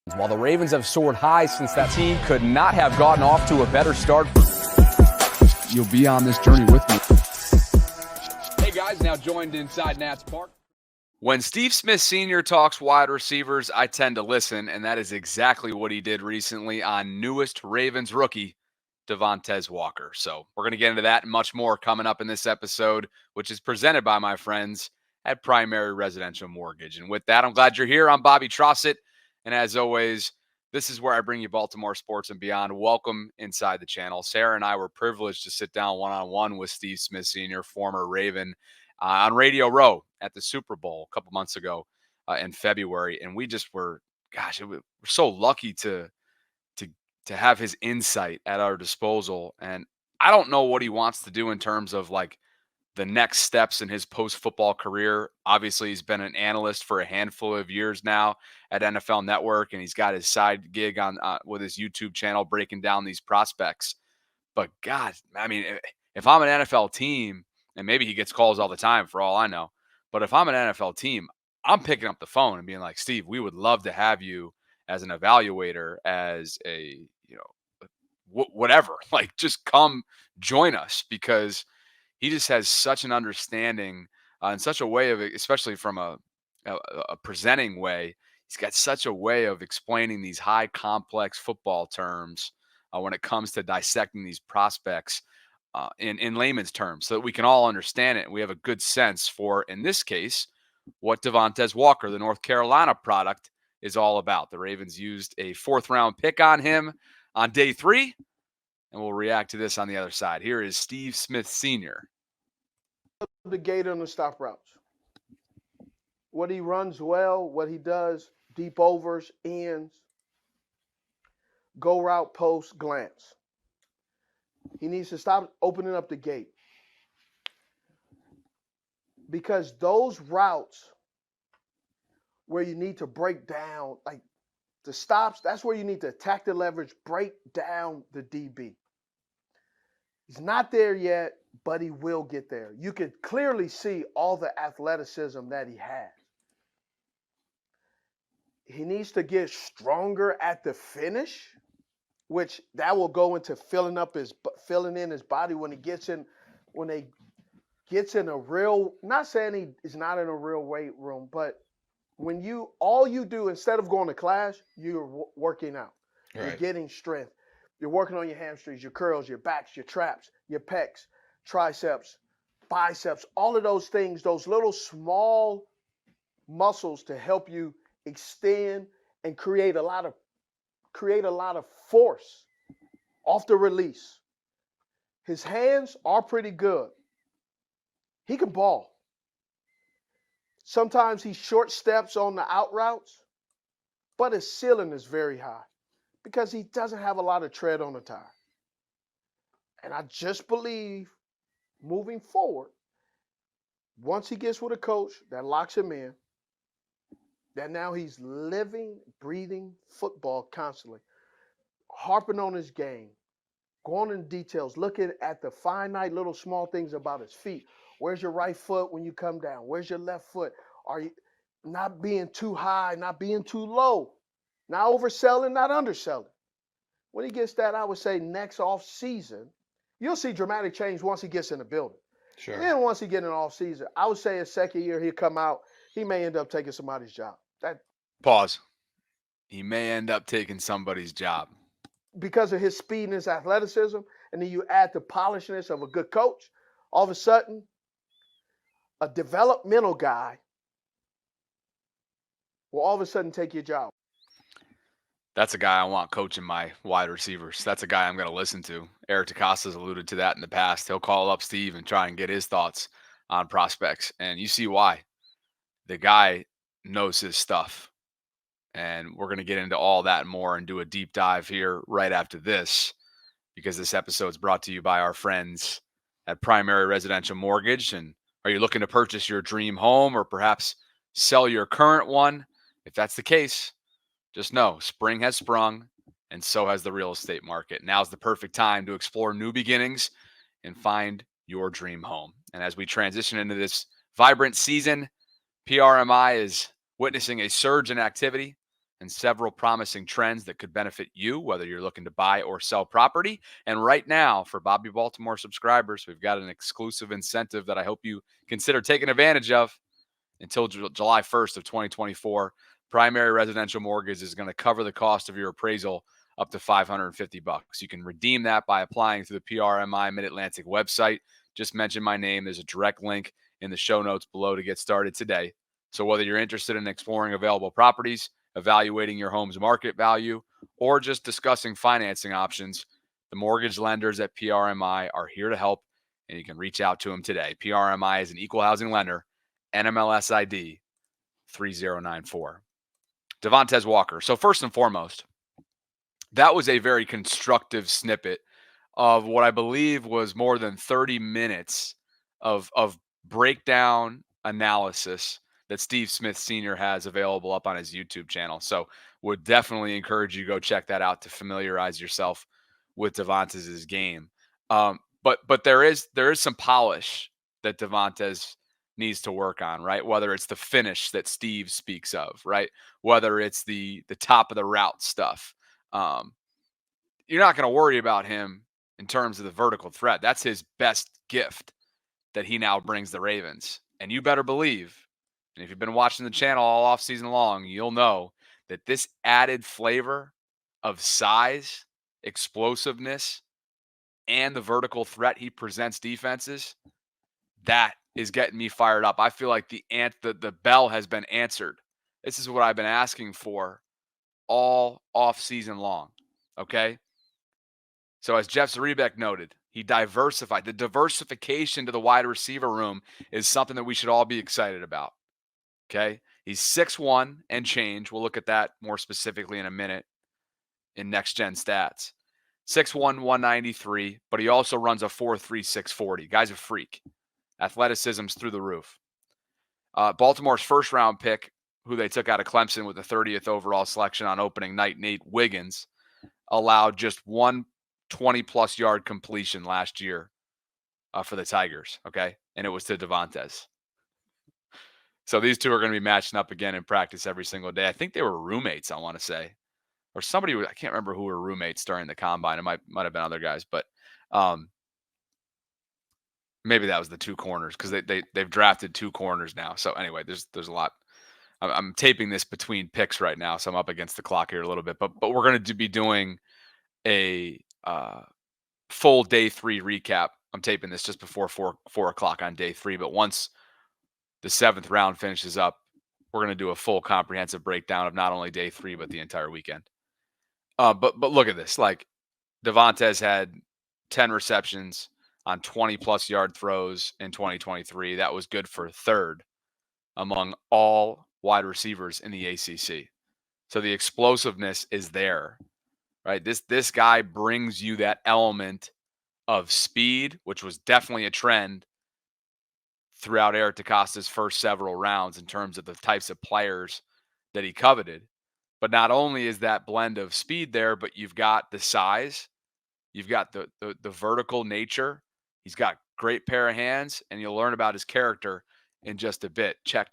While the Ravens have soared high since that team could not have gotten off to a better start. You'll be on this journey with me. Hey guys, now joined inside Nats Park. When Steve Smith Sr. talks wide receivers, I tend to listen, and that is exactly what he did recently on newest Ravens rookie, Devontae Walker. So we're going to get into that and much more coming up in this episode, which is presented by my friends at Primary Residential Mortgage. And with that, I'm glad you're here. I'm Bobby Trosset. And as always, this is where I bring you Baltimore sports and beyond. Welcome inside the channel. Sarah and I were privileged to sit down one-on-one with Steve Smith Sr., former Raven, on Radio Row at the Super Bowl a couple months ago in February. And we just were, we're so lucky to have his insight at our disposal. And I don't know what he wants to do in terms of like the next steps in his post-football career. Obviously, he's been an analyst for a handful of years now at NFL Network, and he's got his side gig on with his YouTube channel breaking down these prospects. But God, I mean, if I'm an NFL team, and maybe he gets calls all the time for all I know, but if I'm an NFL team, I'm picking up the phone and being like, Steve, we would love to have you as an evaluator, as a, whatever, like just come join us, because he just has such an understanding and such a way of, especially from a presenting way, he's got such a way of explaining these high complex football terms when it comes to dissecting these prospects in layman's terms, so that we can all understand it. And we have a good sense for, in this case, what Devontae Walker, the North Carolina product, is all about. The Ravens used a 4th-round pick on him on day 3, and we'll react to this on the other side. Here is Steve Smith Sr. The gate on the stop routes. What he runs well, what he does, deep overs, ends, go route, post, glance. He needs to stop opening up the gate. Because those routes where you need to break down, like the stops, that's where you need to attack the leverage, break down the DB. He's not there yet, but he will get there. You can clearly see all the athleticism that he has. He needs to get stronger at the finish, which that will go into filling in his body when he gets in a real, not saying he is not in a real weight room, but when all you do instead of going to class, you're working out. Right. You're getting strength. You're working on your hamstrings, your curls, your backs, your traps, your pecs, triceps, biceps, all of those things, those little small muscles to help you extend and create a lot of force off the release. His hands are pretty good. He can ball. Sometimes he short steps on the out routes, but his ceiling is very high because he doesn't have a lot of tread on the tire. And I just believe moving forward, once he gets with a coach that locks him in, that now he's living, breathing football constantly, harping on his game, going into details, looking at the finite little small things about his feet. Where's your right foot when you come down? Where's your left foot? Are you not being too high, not being too low, not overselling, not underselling? When he gets that, I would say next off season, you'll see dramatic change once he gets in the building. Sure. And then once he gets in off season, I would say his second year he'll come out, he may end up taking somebody's job. Pause. He may end up taking somebody's job. Because of his speed and his athleticism, and then you add the polishness of a good coach, all of a sudden, a developmental guy will all of a sudden take your job. That's a guy I want coaching my wide receivers. That's a guy I'm going to listen to. Eric DeCosta's alluded to that in the past. He'll call up Steve and try and get his thoughts on prospects. And you see why. The guy knows his stuff. And we're going to get into all that and more and do a deep dive here right after this, because this episode is brought to you by our friends at Primary Residential Mortgage. And are you looking to purchase your dream home or perhaps sell your current one? If that's the case, just know spring has sprung, and so has the real estate market. Now's the perfect time to explore new beginnings and find your dream home. And as we transition into this vibrant season, PRMI is witnessing a surge in activity and several promising trends that could benefit you, whether you're looking to buy or sell property. And right now, for Bobby Baltimore subscribers, we've got an exclusive incentive that I hope you consider taking advantage of. Until July 1st of 2024, primary residential mortgage is going to cover the cost of your appraisal up to $550. You can redeem that by applying through the PRMI Mid-Atlantic website. Just mention my name. There's a direct link in the show notes below to get started today. So whether you're interested in exploring available properties, evaluating your home's market value, or just discussing financing options, the mortgage lenders at PRMI are here to help, and you can reach out to them today. PRMI is an equal housing lender, NMLS ID 3094. Devontae Walker. So first and foremost, that was a very constructive snippet of what I believe was more than 30 minutes of breakdown analysis that Steve Smith Sr. has available up on his YouTube channel. So would definitely encourage you to go check that out to familiarize yourself with Devontae's game. But there is some polish that Devontae needs to work on, right? Whether it's the finish that Steve speaks of, right? Whether it's the top of the route stuff. You're not going to worry about him in terms of the vertical threat. That's his best gift that he now brings the Ravens. And you better believe, and if you've been watching the channel all off season long, you'll know that this added flavor of size, explosiveness, and the vertical threat he presents defenses, that is getting me fired up. I feel like the bell has been answered. This is what I've been asking for all off season long. Okay. So as Jeff Zrebeck noted, he diversified. The diversification to the wide receiver room is something that we should all be excited about. Okay. He's 6'1" and change. We'll look at that more specifically in a minute in next gen stats. 6'1", 193, but he also runs a 4.3, 640. Guy's a freak. Athleticism's through the roof. Baltimore's first round pick, who they took out of Clemson with the 30th overall selection on opening night, Nate Wiggins, allowed just one 20-plus yard completion last year for the Tigers, okay? And it was to Devontae. So these two are going to be matching up again in practice every single day. I think they were roommates, I want to say. Or somebody, I can't remember who were roommates during the combine. It might have been other guys, but maybe that was the two corners because they've drafted two corners now. So anyway, there's a lot. I'm taping this between picks right now, so I'm up against the clock here a little bit. But we're going to be doing a full day 3 recap. I'm taping this just before 4 o'clock on day 3. But once the 7th round finishes up, we're going to do a full comprehensive breakdown of not only day 3 but the entire weekend. But look at this. Like Devontae had 10 receptions on 20-plus yard throws in 2023. That was good for 3rd among all wide receivers in the ACC. So the explosiveness is there, right? This guy brings you that element of speed, which was definitely a trend throughout Eric DeCosta's first several rounds in terms of the types of players that he coveted. But not only is that blend of speed there, but you've got the size, you've got the vertical nature. He's got great pair of hands, and you'll learn about his character in just a bit. Check.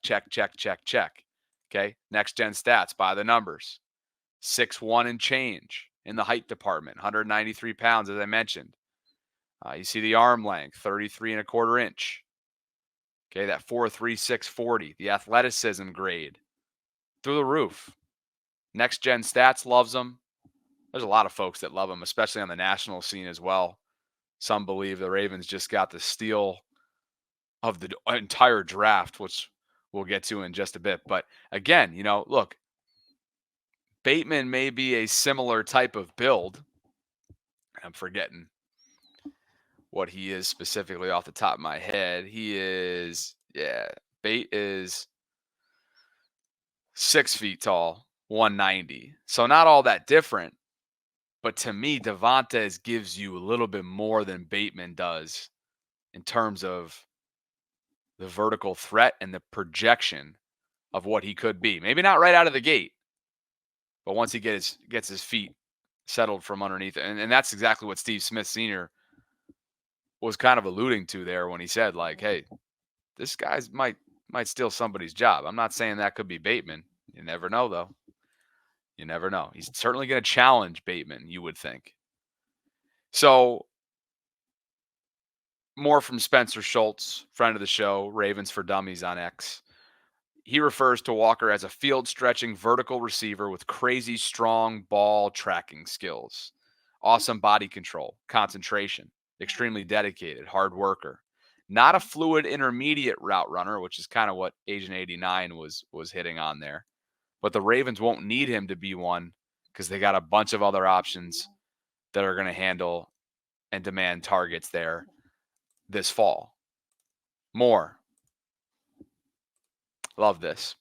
Okay, next gen stats by the numbers. 6'1" and change in the height department, 193 pounds, as I mentioned. You see the arm length, 33 and a quarter inch. Okay, that 4.3, 640. The athleticism grade through the roof. Next gen stats loves him. There's a lot of folks that love him, especially on the national scene as well. Some believe the Ravens just got the steal of the entire draft, which we'll get to in just a bit. But again, look, Bateman may be a similar type of build. I'm forgetting what he is specifically off the top of my head. Bate is 6 feet tall, 190. So not all that different. But to me, Devontae gives you a little bit more than Bateman does in terms of the vertical threat and the projection of what he could be. Maybe not right out of the gate, but once he gets his feet settled from underneath. And that's exactly what Steve Smith Sr. was kind of alluding to there when he said, like, hey, this guy might steal somebody's job. I'm not saying that could be Bateman. You never know, though. You never know. He's certainly going to challenge Bateman, you would think. So, more from Spencer Schultz, friend of the show, Ravens for Dummies on X. He refers to Walker as a field stretching vertical receiver with crazy strong ball tracking skills, awesome body control, concentration, extremely dedicated, hard worker. Not a fluid intermediate route runner, which is kind of what Agent 89 was hitting on there. But the Ravens won't need him to be one because they got a bunch of other options that are going to handle and demand targets there this fall. More. Love this.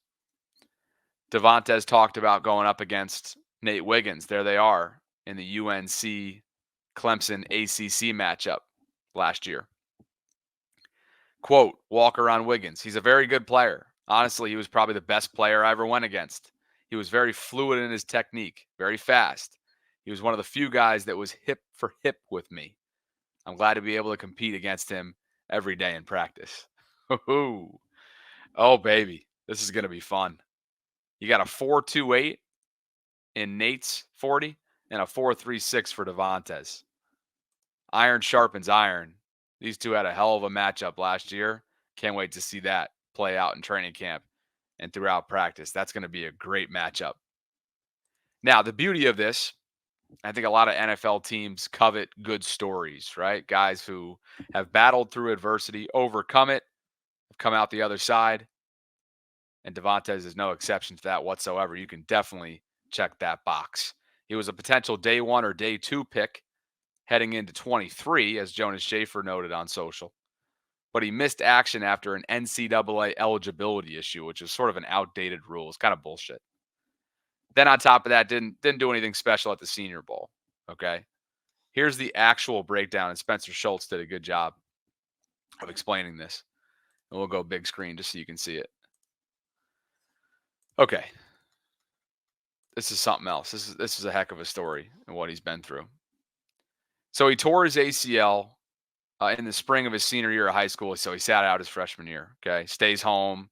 Devontae talked about going up against Nate Wiggins. There they are in the UNC Clemson ACC matchup last year. Quote, Walker on Wiggins. He's a very good player. Honestly, he was probably the best player I ever went against. He was very fluid in his technique, very fast. He was one of the few guys that was hip for hip with me. I'm glad to be able to compete against him every day in practice. Oh, baby. This is going to be fun. You got a 4.28 in Nate's 40 and a 4.36 for Devontae's. Iron sharpens iron. These two had a hell of a matchup last year. Can't wait to see that play out in training camp and throughout practice. That's going to be a great matchup. Now, the beauty of this, I think a lot of NFL teams covet good stories, right? Guys who have battled through adversity, overcome it, have come out the other side. And Devontae's is no exception to that whatsoever. You can definitely check that box. He was a potential day 1 or day 2 pick heading into 23, as Jonas Schaefer noted on social. But he missed action after an NCAA eligibility issue, which is sort of an outdated rule. It's kind of bullshit. Then on top of that, didn't do anything special at the Senior Bowl. Okay. Here's the actual breakdown, and Spencer Schultz did a good job of explaining this. And we'll go big screen just so you can see it. Okay. This is something else. This is a heck of a story and what he's been through. So he tore his ACL in the spring of his senior year of high school. So he sat out his freshman year. Okay. Stays home,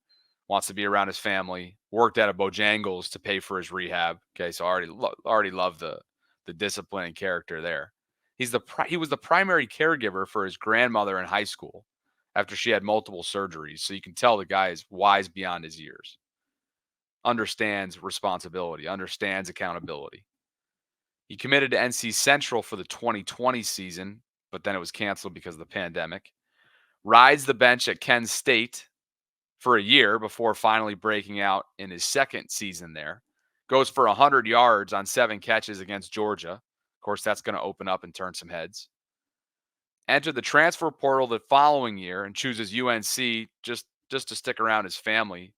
wants to be around his family, worked at a Bojangles to pay for his rehab. Okay. So I already love the discipline and character there. He was the primary caregiver for his grandmother in high school after she had multiple surgeries. So you can tell the guy is wise beyond his years. Understands responsibility, understands accountability. He committed to NC Central for the 2020 season, but then it was canceled because of the pandemic. Rides the bench at Kent State for a year before finally breaking out in his second season there. Goes for 100 yards on 7 catches against Georgia. Of course, that's going to open up and turn some heads. Entered the transfer portal the following year and chooses UNC just to stick around his family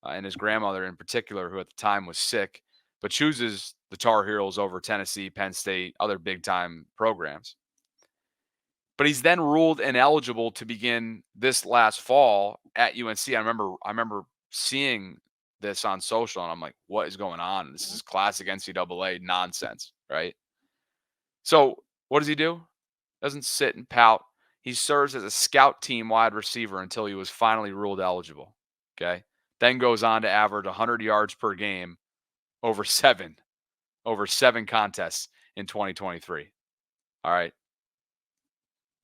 and his grandmother in particular, who at the time was sick, but chooses the Tar Heels over Tennessee, Penn State, other big-time programs. But he's then ruled ineligible to begin this last fall at UNC. I remember seeing this on social, and I'm like, what is going on? This is classic NCAA nonsense, right? So what does he do? Doesn't sit and pout. He serves as a scout team wide receiver until he was finally ruled eligible, okay? Then goes on to average 100 yards per game over seven contests in 2023. All right.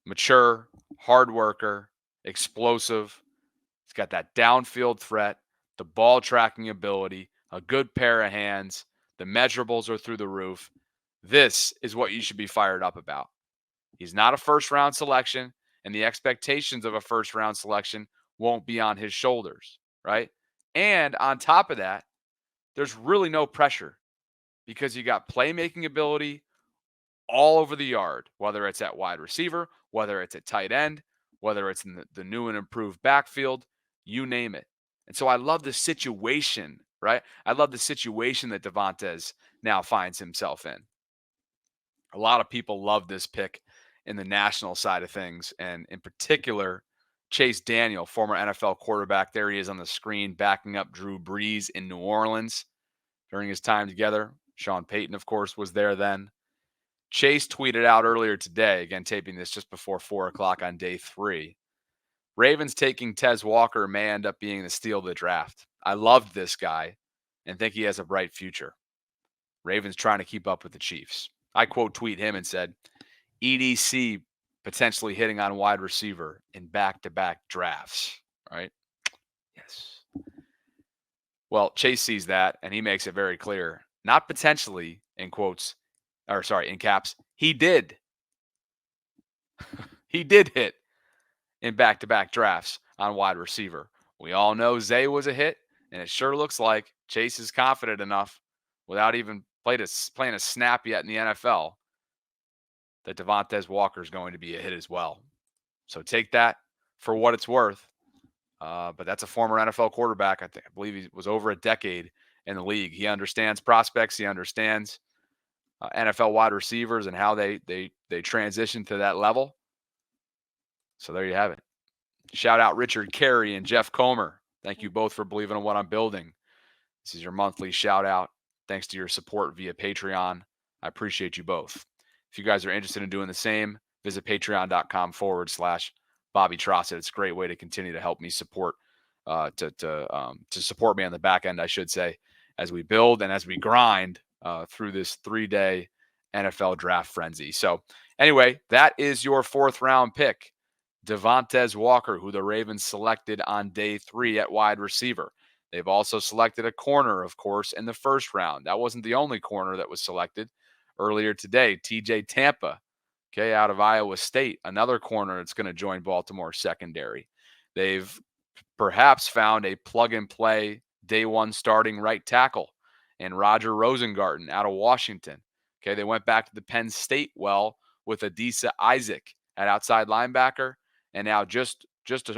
Mature, hard worker, explosive. He's got that downfield threat, the ball tracking ability, a good pair of hands. The measurables are through the roof. This is what you should be fired up about. He's not a first-round selection, and the expectations of a first-round selection won't be on his shoulders, right? And on top of that, there's really no pressure because you got playmaking ability all over the yard, whether it's at wide receiver, whether it's at tight end, whether it's in the new and improved backfield, you name it. And so I love the situation, right? I love the situation that Devontae now finds himself in. A lot of people love this pick in the national side of things, and in particular, Chase Daniel, former NFL quarterback. There he is on the screen, backing up Drew Brees in New Orleans during his time together. Sean Payton, of course, was there then. Chase tweeted out earlier today, again, taping this just before 4 o'clock on day 3. Ravens taking Tez Walker may end up being the steal of the draft. I loved this guy and think he has a bright future. Ravens trying to keep up with the Chiefs. I quote tweet him and said, EDC potentially hitting on wide receiver in back-to-back drafts, right? Yes. Well, Chase sees that and he makes it very clear. Not potentially, in quotes, or sorry, in caps. He did. He did hit in back-to-back drafts on wide receiver. We all know Zay was a hit, and it sure looks like Chase is confident enough, without even playing a snap yet in the NFL, that Devontae Walker is going to be a hit as well. So take that for what it's worth. But that's a former NFL quarterback. I believe he was over a decade in the league. He understands prospects. He understands NFL wide receivers and how they transition to that level. So there you have it. Shout out Richard Carey and Jeff Comer. Thank you both for believing in what I'm building. This is your monthly shout out. Thanks to your support via Patreon. I appreciate you both. If you guys are interested in doing the same, visit patreon.com/Bobby Trosset. It's a great way to continue to help me support, to support me on the back end, I should say, as we build and as we grind through this 3-day NFL draft frenzy. So anyway, that is your 4th round pick, Devontae Walker, who the Ravens selected on day 3 at wide receiver. They've also selected a corner, of course, in the 1st round. That wasn't the only corner that was selected earlier today. TJ Tampa, okay, out of Iowa State, another corner that's going to join Baltimore secondary. They've perhaps found a plug-and-play day 1 starting right tackle in Roger Rosengarten out of Washington. Okay, they went back to the Penn State well with Adisa Isaac at outside linebacker. And now just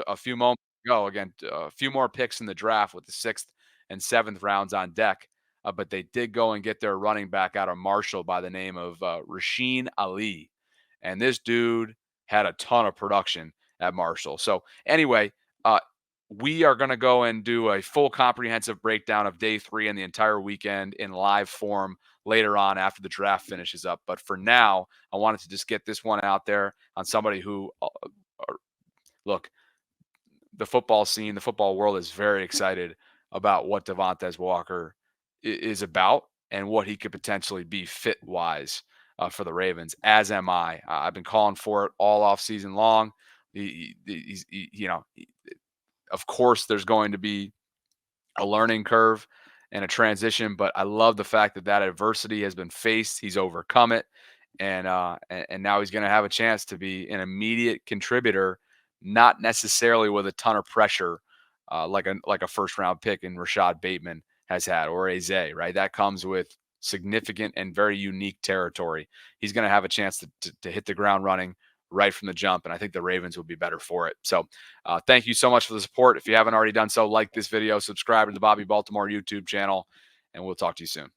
a few moments ago, again, a few more picks in the draft with the 6th and 7th rounds on deck. But they did go and get their running back out of Marshall by the name of Rasheen Ali. And this dude had a ton of production at Marshall. So anyway, we are going to go and do a full comprehensive breakdown of day 3 and the entire weekend in live form later on after the draft finishes up. But for now, I wanted to just get this one out there on somebody who look, the football scene, the football world is very excited about what Devontae Walker is about and what he could potentially be fit-wise for the Ravens, as am I. I've been calling for it all off season long. Of course, there's going to be a learning curve and a transition, but I love the fact that adversity has been faced. He's overcome it, and now he's going to have a chance to be an immediate contributor, not necessarily with a ton of pressure, like a first-round pick in Rashad Bateman has had, or a Zay, right? That comes with significant and very unique territory. He's going to have a chance to hit the ground running right from the jump, and I think the Ravens will be better for it. So thank you so much for the support. If you haven't already done so, like this video, subscribe to the Bobby Baltimore YouTube channel, and we'll talk to you soon.